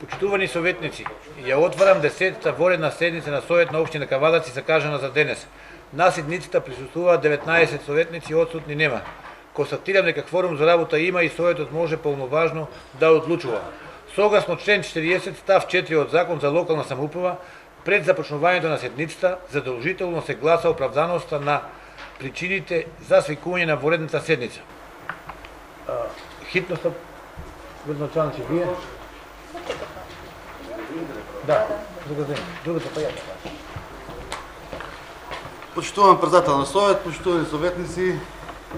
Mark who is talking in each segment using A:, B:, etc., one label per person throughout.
A: Почитувани советници, ја отварам 10-та воредна седница на Совет на општина Кавадарци закажана за денес. На седницата присуствуваат 19 советници, отсутни нема. Констатирам дека кворум за работа има и Советот може полноважно да одлучува. Согласно член 40 став 4 од Закон за локална самоуправа, пред започнувањето на седницата задолжително се гласа оправданоста на причините за свикување на воредната седница. Хитноста началници вие? Да, другата па ја.
B: Почитуван председател на Совет, почитувани советници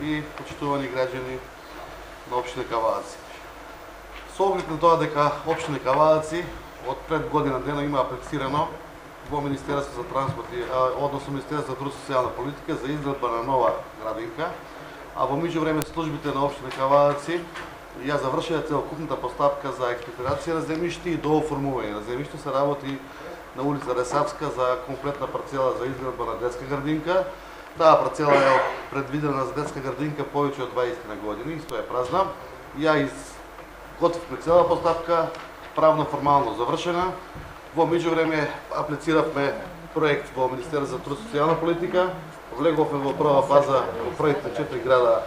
B: и почитувани граѓани на општина Кавадарци. Со оглед на тоа дека општина Кавадарци од пред година дена има аплицирано во Министерство за транспорт, односно Министерство за труд и социјална политика за изградба на нова градинка, а во меѓувреме службите на општина Кавадарци ја завршија целокупната постапка за експроприација на земјиште и дооформување на земјиште. Се работи на улица Ресавска за комплетна парцела за изградба на детска градинка. Таа парцела е предвидена за детска градинка повеќе од 20 години, исто е празна. Ја изготвивме цела постапка, правно формално завршена. Во меѓувреме аплициравме проект во Министерство за труд и социјална политика. Влеговме во прва фаза во првите 4 града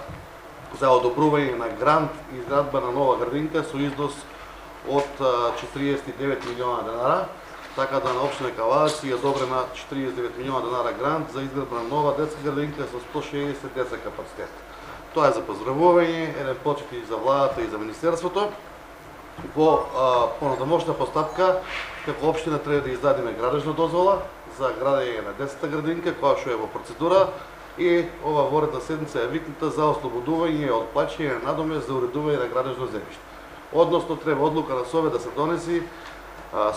B: за одобрување на грант и изградба на нова градинка со износ од 49 милиона денара, така да на општина Кавадарци е одобрена 49 милиона денара грант за изградба на нова детска градинка со 160 деца капацитет. Тоа е за поздравување, еден почит и за владата и за министерството. Во понатамошна постапка, како општина треба да издадиме градежна дозвола за градење на детската градинка, која што е во процедура, и ова воредна седница е викната за ослободување од плаќање на надомест за уредување на градежно земјиште. Односно, треба одлука на Совет да се донеси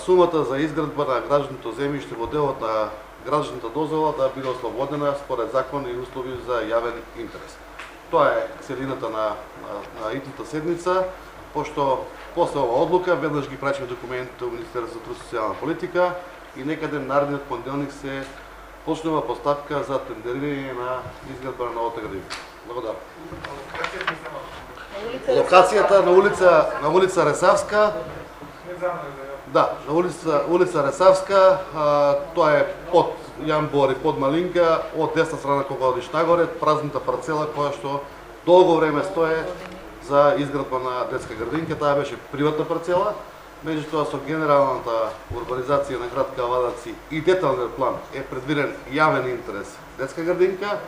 B: сумата за изградба на градежното земјиште во делот на градежната дозвола да биде ослободена според закон и услови за јавен интерес. Тоа е целината на итната седница, пошто после ова одлука веднаш ги прачиме документите во Министерството за труд и социјална политика и некаде наредниот понеделник се почнува постапка за тендерирање на изградба на новата градинка. Благодарам. Локацијата на улица Ресавска. Да, на улица Ресавска, тоа е под Јамбор и под Малинка, од десна страна кога одиш нагоре, празната парцела која што долго време стое за изградба на детска градинка. Таа беше приватна парцела. Меѓутоа со генералната урбанизација на град Кавадарци и деталниот план е предвиден јавен интерес детска градинка.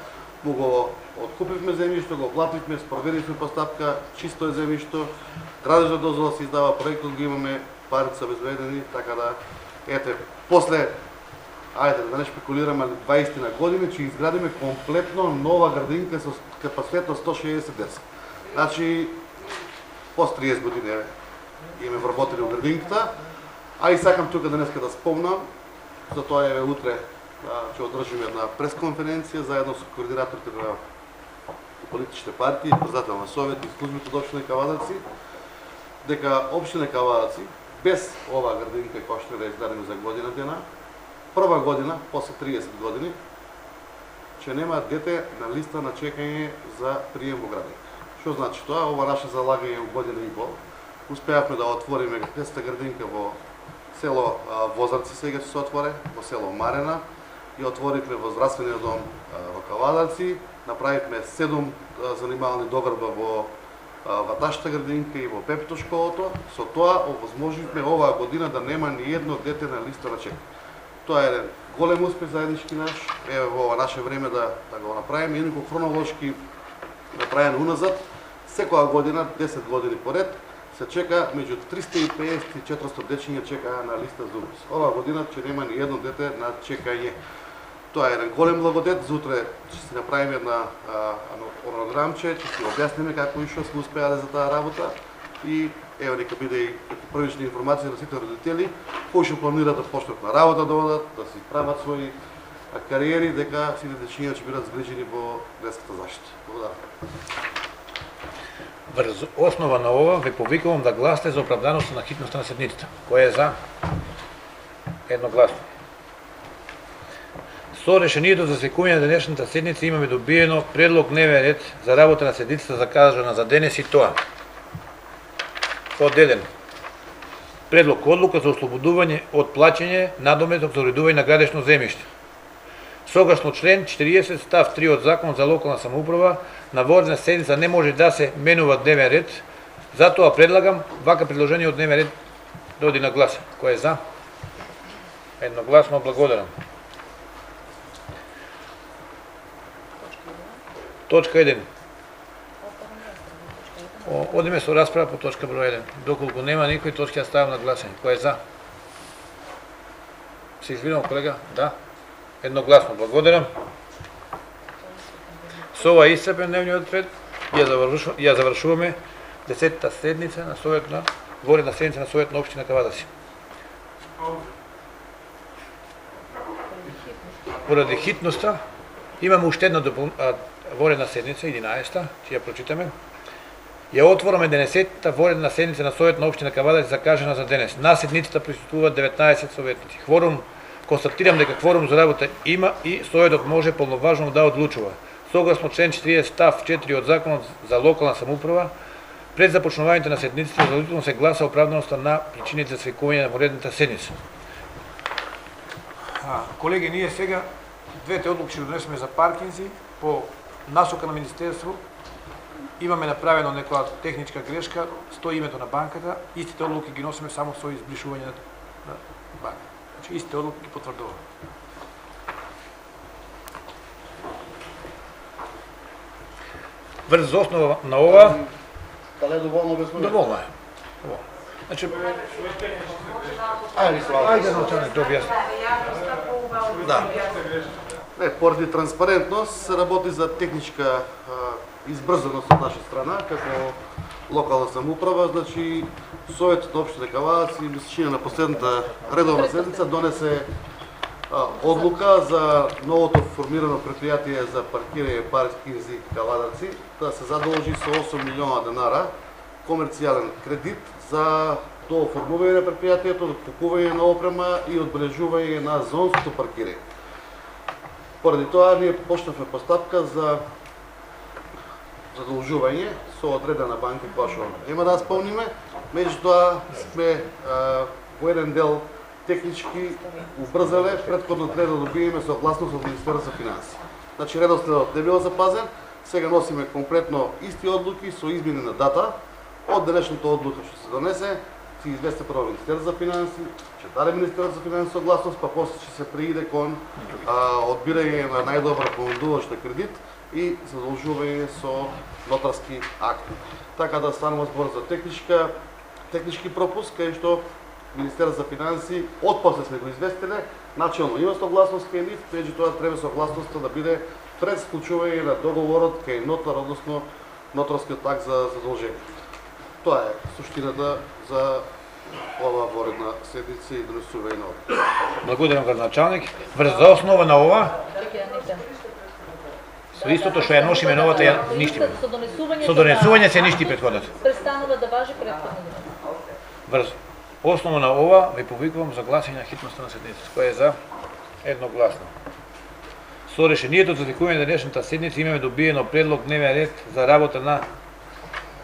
B: Му го откупивме земјишто, го плативме, спроведивме постапка, чисто е земјишто, градежна дозвола се издава, проектот го имаме, парите се обезбедени, така да ете после ајде да не шпекулираме 20 на години, че изградиме комплетно нова градинка со капацитет на 160 деца. Значи после 30 години имаме вработени во градинката, а и сакам тука денеска да спомнам, затоа е утре ќе одржиме една пресконференција заедно со координаторите на политичните партии, председател на Совет и службите од општина Кавадарци, дека општина Кавадарци без оваа градинка која што да изградиме за година дена, прва година после 30 години ќе нема дете на листа на чекање за прием во градинка. Што значи тоа? Ова наше залагање во година и пол. Успеавме да отвориме детската градинка во село Возарци, сега ќе се отворе, во село Марена, и отворивме во здравствениот дом во Кавадарци, направивме 7 занимални догрба во Ваташата градинка и во Пепито школото. Со тоа овозможивме оваа година да нема ни едно дете на листа на чекање. Тоа е еден голем успех заеднички наш, еве во ова наше време да го направиме, инаку хронолошки направено уназад, секоја година, 10 години поред, се чека меѓу 350 и 400 дечиња чекаа на листа за упис. Оваа година ќе нема ни едно дете на чекање. Тоа е еден голем благодет. Зутре ќе си направиме една орнограмче, ќе си објасниме како и што сме успеале за таа работа и ево нека биде и првични информации на сите родители кои што планираат да почнат на работа да одат, да си прават своји кариери, дека сите дечиња ќе бидат згрижени во детската заштита. Благодарам.
A: Врз основа на ова ве повикувам да гласате за оправданоста на хитноста на седницата. Кој е за? Едногласно. Со решението за свикување на денешната седница имаме добиено предлог дневен ред за работа на седницата закажана за денес и тоа. Од 1. Предлог одлука за ослободување од плаќање надоместок за уредување на градешно земјиште. Согласно член 40 став 3 од Законот за локална самоуправа, на водена седница не може да се менува дневен ред, затоа предлагам вака предложение од дневен ред доди на глас. Кој е за? Едногласно благодарам. Точка 1. Одиме со расправа по точка број 1. Доколку нема никој, точка ја ставам на гласање. Кој е за? Се извинувам, колега? Да. Едногласно благодарам. Со ова исцрпен дневниот ред ја завршуваме 10-та седница на Совет на Воредна седница на Совет на општина Кавадарци. Поради хитноста имаме уште една воредна седница 11-та, ќе ја прочитаме. Ја отвораме 11-та воредна седница на Совет на општина Кавадарци закажана за денес. На седницата присуствуваат 19 советници. Констатирам дека кворум за работа има и Советот може полноважно да одлучува. Согласно член 40 став 4 од Законот за локална самоуправа, пред започнувањето на седниците задолжително се гласа оправданоста на причините за свикување на воредната седница. Колеги, ние сега двете одлуки ќе донесеме за паркинзи по насока на Министерство. Имаме направено некоја техничка грешка, стои името на банката, истите одлуки ги носиме само со избришување на банката. Значи, истите одлуки ги потврдуваме. Врз основа на ова...
B: Дали е доволно обяснување?
A: Доволно е. Значи... Ајде, началник, да објасни. Да.
B: Не, поради транспарентност се работи за техничка избрзаност од наша страна, како локална самоуправа. Значи, Советот на општина Кавадарци, мислечиња на последната редовна седница, донесе одлука за новото формирано предпријатие за паркирање паркинзи Кавадарци да се задолжи со 8 милиона денара комерцијален кредит за дооформување на предпријатието, купување на опрема и одбележување на зонското паркирање. Поради тоа ние почнавме постапка за задолжување со одредена банка која што нема да спомниме, меѓутоа сме во еден дел технички убрзале, предходно треба да добиеме согласност од Министерството за финансии. Значи редоследот не бил запазен, сега носиме комплетно исти одлуки со измени на дата. Од денешната одлука што се донесе, се извести прво Министерството за финансии, ќе даде Министерството за финансии согласност, па после ќе се прииде кон одбирање на најдобра понудувача кредит и задолжување со нотарски акт. Така да станува збор за технички пропуск, кај што Министерството за финансии отпосле сме го известиле, начелно има согласност кај нив, меѓутоа треба согласноста да биде пред склучување на договорот кај нотар, односно нотарскиот акт за задолжение. Тоа е суштината за ова воредна седница и донесување на ова.
A: Благодарам, градоначалник. Врз основа на ова, со истото што ја носиме новата ја ништиме. Со донесување се ништи претходната.
C: Престанува да важи претходната.
A: Врз основа на ова ви повикувам за гласање на хитноста на седницата. Кој е за? Едногласно. Со решението за свикување на денешната седница имаме добиено предлог дневен ред за работа на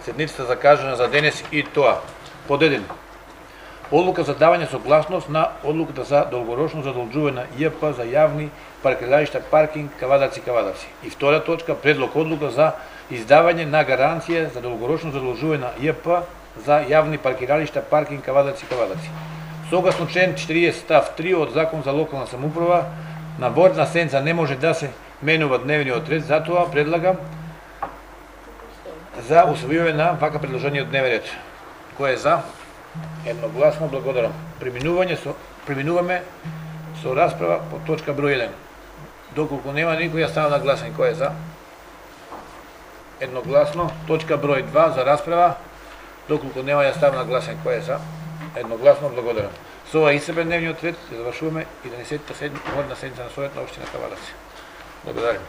A: седницата закажана за денес и тоа. Под 1. Одлука за давање согласност на одлуката за долгорочно задолжување на ЈП за јавни паркиралишта паркинг Кавадарци. И втора точка, предлог одлука за издавање на гаранција за долгорочно задолжување на ЈП за јавни паркиралишта паркинг Кавадарци. Согласно член 40 став 3 од Закон за локална самоуправа, на воредна седница не може да се менува дневниот ред, затоа предлагам за усвојување на вака предложение од дневен ред. Кој е за? Едногласно благодарам. Преминуваме со расправа по точка број 1. Доколку нема никој, ја ставам на гласање. Кој е за? Едногласно. Точка број 2 за расправа. Доколку нема, ја ставам на гласање. Кој е за? Едногласно благодарам. Со ова исцрпен дневниот ред, завршуваме 11-та воредна седница на Совет на општина Кавадарци. Благодарам.